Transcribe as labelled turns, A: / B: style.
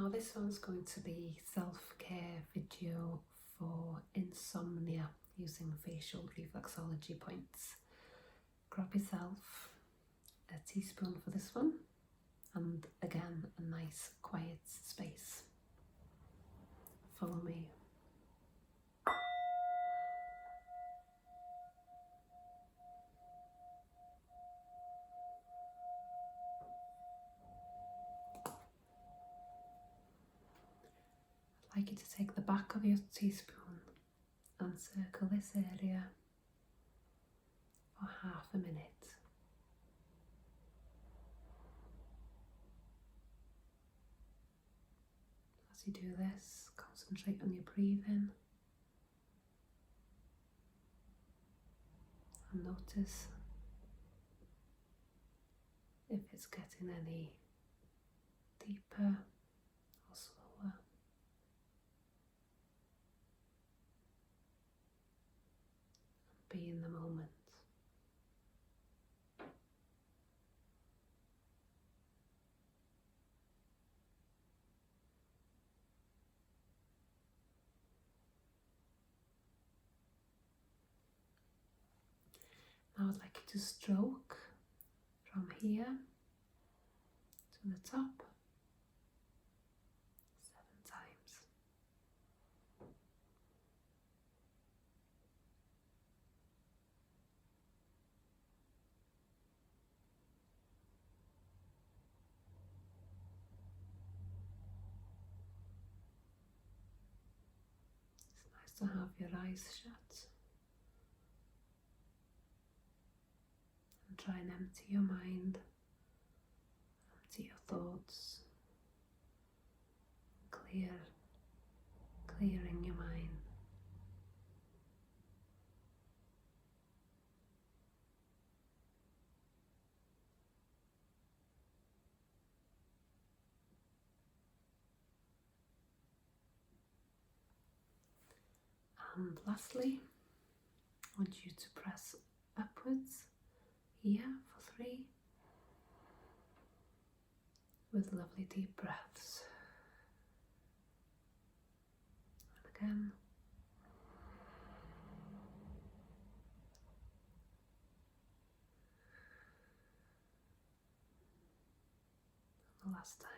A: Now this one's going to be self-care video for insomnia using facial reflexology points. Grab yourself a teaspoon for this one, and again a nice quiet space. Follow me. I'd like you to take the back of your teaspoon and circle this area for half a minute. As you do this, concentrate on your breathing and notice if it's getting any deeper or slower. Be in the moment. Now I'd like you to stroke from here to the top 7 times. It's nice to have your eyes shut and try and empty your mind, empty your thoughts, clearing your mind. And lastly, I want you to press upwards here for 3 with lovely deep breaths. And again. And the last time.